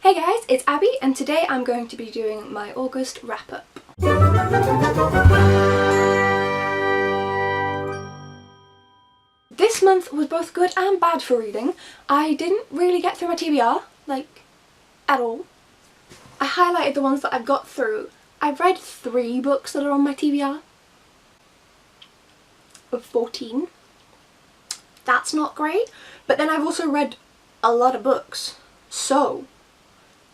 Hey guys, it's Abby and today I'm going to be doing my August wrap-up. This month was both good and bad for reading. I didn't really get through my TBR, at all. I highlighted the ones that I've got through. I've read 3 books that are on my TBR of 14. That's not great, but then I've also read a lot of books, so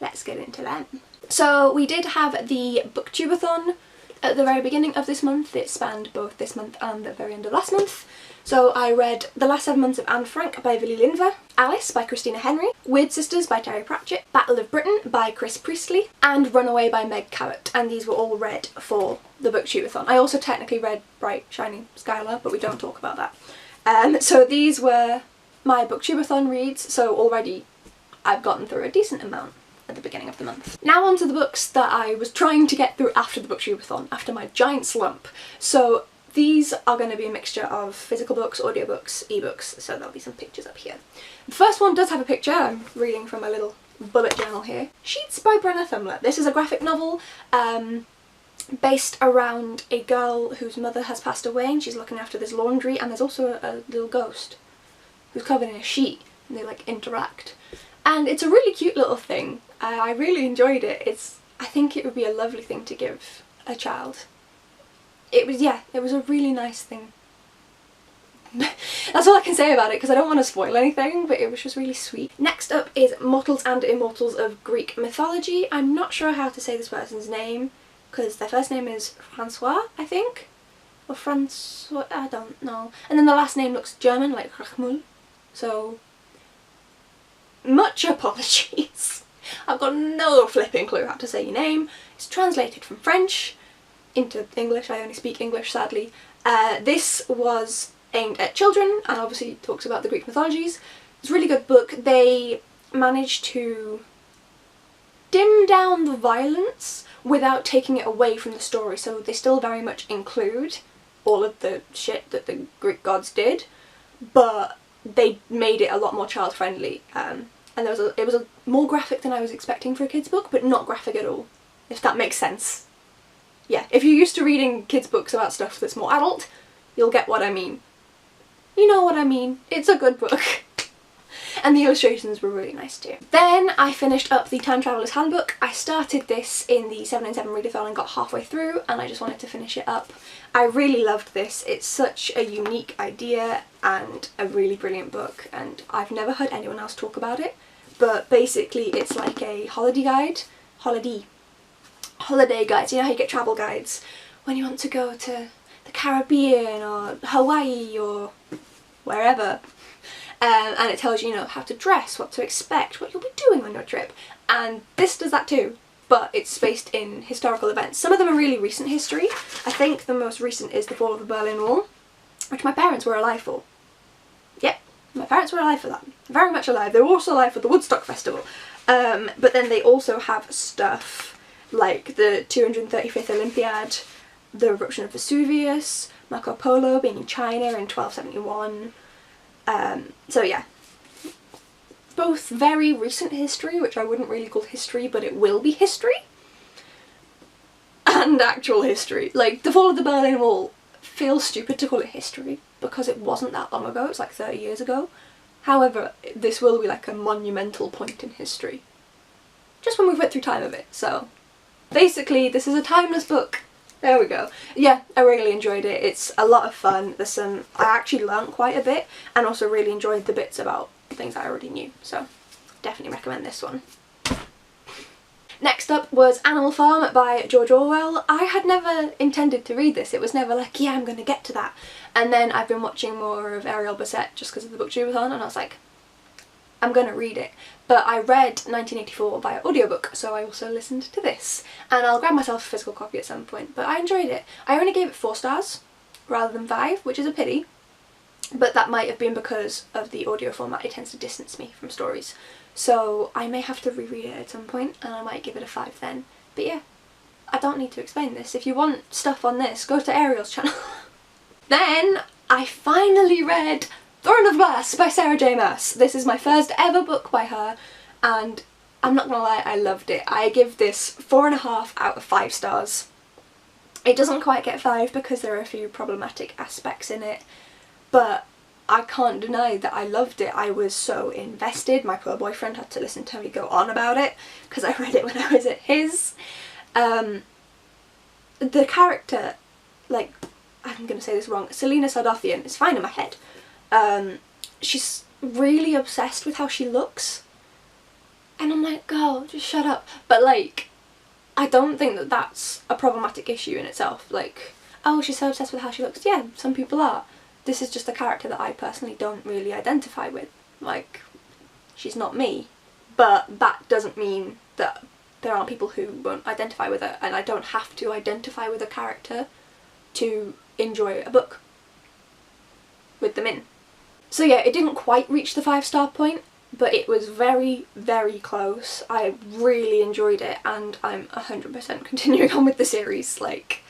let's get into them. So we did have the booktubeathon at the very beginning of this month. It spanned both this month and the very end of last month. So I read The Last 7 Months of Anne Frank by Villy Linver, Alice by Christina Henry, Weird Sisters by Terry Pratchett, Battle of Britain by Chris Priestley, and Runaway by Meg Cabot, and these were all read for the booktubeathon. I also technically read Bright Shiny Skylar, but we don't talk about that. So these were my booktubeathon reads, so already I've gotten through a decent amount at the beginning of the month. Now on to the books that I was trying to get through after the booktubeathon, after my giant slump. So these are going to be a mixture of physical books, audiobooks, ebooks, so there'll be some pictures up here. The first one does have a picture. I'm reading from my little bullet journal here. Sheets by Brenna Thumler. This is a graphic novel based around a girl whose mother has passed away and she's looking after this laundry, and there's also a little ghost who's covered in a sheet and they interact. And it's a really cute little thing. I really enjoyed it. I think it would be a lovely thing to give a child. It was a really nice thing. That's all I can say about it because I don't want to spoil anything, but it was just really sweet. Next up is Mortals and Immortals of Greek Mythology. I'm not sure how to say this person's name because their first name is Francois, I think? Or Francois, I don't know. And then the last name looks German, like Rachmul. So, much apologies. I've got no flipping clue how to say your name. It's translated from French into English. I only speak English, sadly. This was aimed at children and obviously talks about the Greek mythologies. It's a really good book. They managed to dim down the violence without taking it away from the story, so they still very much include all of the shit that the Greek gods did, but they made it a lot more child friendly. And it was a more graphic than I was expecting for a kids book, but not graphic at all, if that makes sense. Yeah, if you're used to reading kids books about stuff that's more adult, you'll get what I mean. You know what I mean. It's a good book. And the illustrations were really nice too. Then I finished up the Time Traveller's Handbook. I started this in the 7 in 7 readathon and got halfway through and I just wanted to finish it up. I really loved this. It's such a unique idea and a really brilliant book, and I've never heard anyone else talk about it, but basically it's like a holiday guide. Holiday guides. You know how you get travel guides when you want to go to the Caribbean or Hawaii or wherever. And it tells you, how to dress, what to expect, what you'll be doing on your trip. And this does that too, but it's based in historical events. Some of them are really recent history. I think the most recent is the fall of the Berlin Wall, which my parents were alive for. Yep, my parents were alive for that. Very much alive. They were also alive for the Woodstock Festival. But then they also have stuff like the 235th Olympiad, the eruption of Vesuvius, Marco Polo being in China in 1271. So yeah, both very recent history, which I wouldn't really call history, but it will be history, and actual history. Like, the fall of the Berlin Wall feels stupid to call it history because it wasn't that long ago, it's like 30 years ago. However, this will be like a monumental point in history, just when we've went through time of it. So basically this is a timeless book. There we go. Yeah, I really enjoyed it. It's a lot of fun. I actually learnt quite a bit and also really enjoyed the bits about things I already knew. So definitely recommend this one. Next up was Animal Farm by George Orwell. I had never intended to read this. It was never like, yeah, I'm going to get to that. And then I've been watching more of Ariel Bassett just because of the booktubeathon, and I was like, I'm going to read it. But I read 1984 via audiobook, so I also listened to this. And I'll grab myself a physical copy at some point, but I enjoyed it. I only gave it 4 stars rather than 5, which is a pity. But that might have been because of the audio format. It tends to distance me from stories. So I may have to reread it at some point, and I might give it a 5 then. But yeah, I don't need to explain this. If you want stuff on this, go to Ariel's channel. Then I finally read Throne of Glass by Sarah J Maas. This is my first ever book by her, and I'm not gonna lie, I loved it. I give this 4.5 out of 5 stars. It doesn't quite get 5 because there are a few problematic aspects in it, but I can't deny that I loved it. I was so invested. My poor boyfriend had to listen to me go on about it because I read it when I was at his. The character, like, I'm going to say this wrong, Selena Sardothien, it's fine in my head. She's really obsessed with how she looks. And I'm like, girl, just shut up. But like, I don't think that that's a problematic issue in itself. Like, oh, she's so obsessed with how she looks. Yeah, some people are. This is just a character that I personally don't really identify with. Like, she's not me. But that doesn't mean that there aren't people who won't identify with her, and I don't have to identify with a character to enjoy a book with them in. So yeah, it didn't quite reach the 5-star point, but it was very, very close. I really enjoyed it, and I'm 100% continuing on with the series. Like,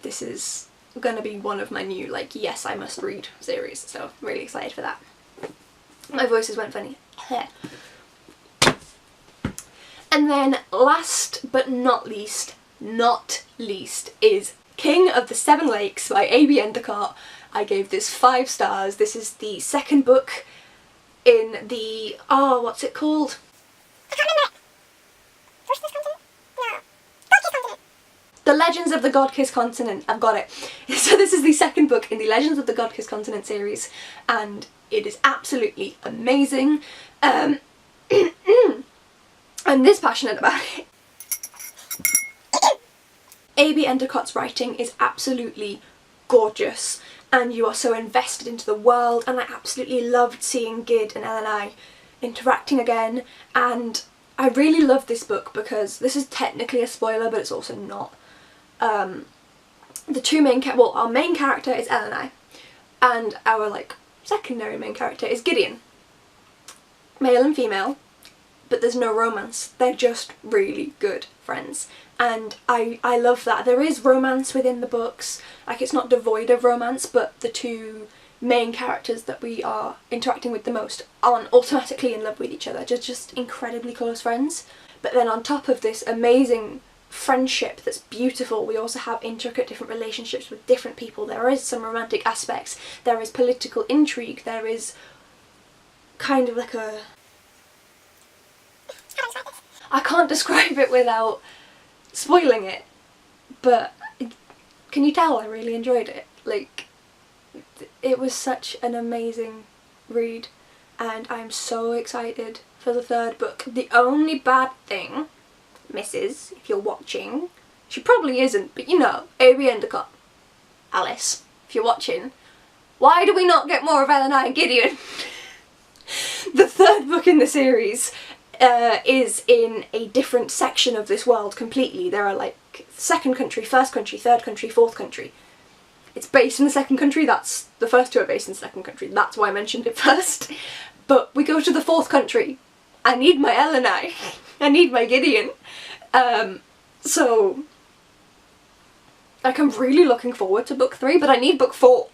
this is gonna be one of my new, like, yes, I must read series, so I'm really excited for that. My voices went funny. And then last but not least, is King of the Seven Lakes by A.B. Endicott. I gave this 5 stars. This is the second book in the, oh, what's it called? I can't remember it. Fortress Continent? No. God-Kiss Continent. The Legends of the God-Kiss Continent. I've got it. So this is the second book in the Legends of the God-Kiss Continent series, and it is absolutely amazing. I'm this passionate about it. A.B. Endicott's writing is absolutely gorgeous, and you are so invested into the world, and I absolutely loved seeing Gid and Elenai interacting again, and I really love this book because this is technically a spoiler, but it's also not. The two main our main character is Elenai, and our, like, secondary main character is Gideon. Male and female, but there's no romance. They're just really good friends. And I love that. There is romance within the books, like, it's not devoid of romance, but the two main characters that we are interacting with the most aren't automatically in love with each other, just incredibly close friends. But then on top of this amazing friendship that's beautiful, we also have intricate different relationships with different people. There is some romantic aspects, there is political intrigue, there is kind of like a... I can't describe it without spoiling it, but can you tell I really enjoyed it? Like, it was such an amazing read, and I'm so excited for the third book. The only bad thing, Mrs., if you're watching, she probably isn't, but you know, A.B. Endicott, Alice, if you're watching, why do we not get more of Elenai and Gideon? The third book in the series is in a different section of this world completely. There are, like, second country, first country, third country, fourth country. It's based in the second country, that's, the first two are based in the second country, that's why I mentioned it first. But we go to the fourth country. I need my Elenai. I need my Gideon. So, like, I'm really looking forward to book 3, but I need book 4.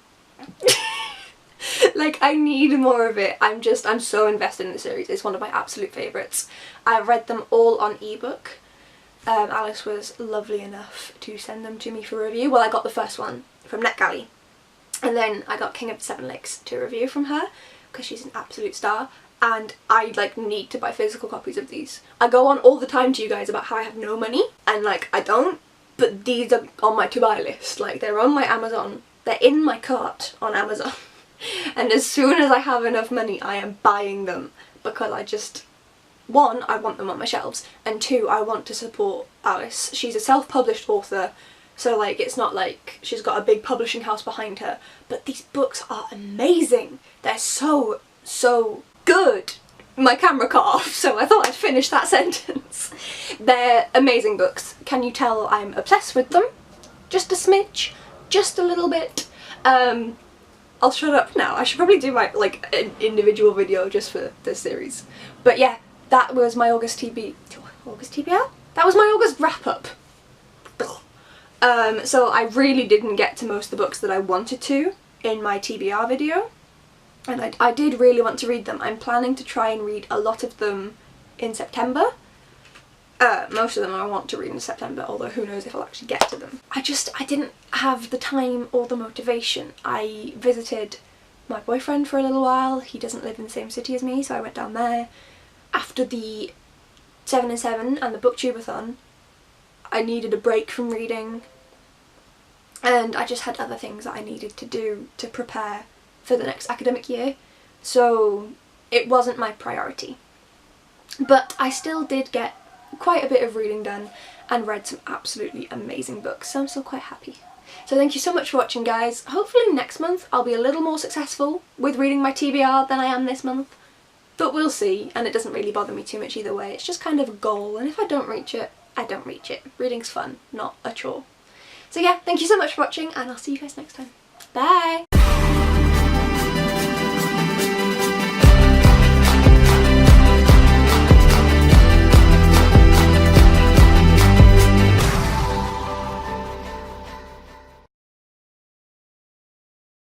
Like, I need more of it. I'm so invested in the series. It's one of my absolute favourites. I've read them all on ebook. Alice was lovely enough to send them to me for review. Well, I got the first one from NetGalley, and then I got King of the Seven Lakes to review from her, because she's an absolute star, and I, like, need to buy physical copies of these. I go on all the time to you guys about how I have no money, and, like, I don't, but these are on my to-buy list. Like, they're on my Amazon. They're in my cart on Amazon. And as soon as I have enough money, I am buying them, because I just, 1, I want them on my shelves, and 2, I want to support Alice. She's a self-published author, so, like, it's not like she's got a big publishing house behind her, but these books are amazing. They're so, so good. My camera cut off, so I thought I'd finish that sentence. They're amazing books. Can you tell I'm obsessed with them? Just a smidge, just a little bit. I'll shut up now. I should probably do my, like, an individual video just for this series. But yeah, that was my August TBR? That was my August wrap-up. So I really didn't get to most of the books that I wanted to in my TBR video, and I did really want to read them. I'm planning to try and read a lot of them in September, Most of them I want to read in September, although who knows if I'll actually get to them. I didn't have the time or the motivation. I visited my boyfriend for a little while. He doesn't live in the same city as me, so I went down there. After the 7 and 7 and the booktubeathon, I needed a break from reading, and I just had other things that I needed to do to prepare for the next academic year, so it wasn't my priority. But I still did get quite a bit of reading done and read some absolutely amazing books, so I'm still quite happy. So thank you so much for watching, guys. Hopefully next month I'll be a little more successful with reading my TBR than I am this month, but we'll see, and it doesn't really bother me too much either way. It's just kind of a goal, and if I don't reach it, I don't reach it. Reading's fun, not a chore. So yeah, thank you so much for watching, and I'll see you guys next time. Bye!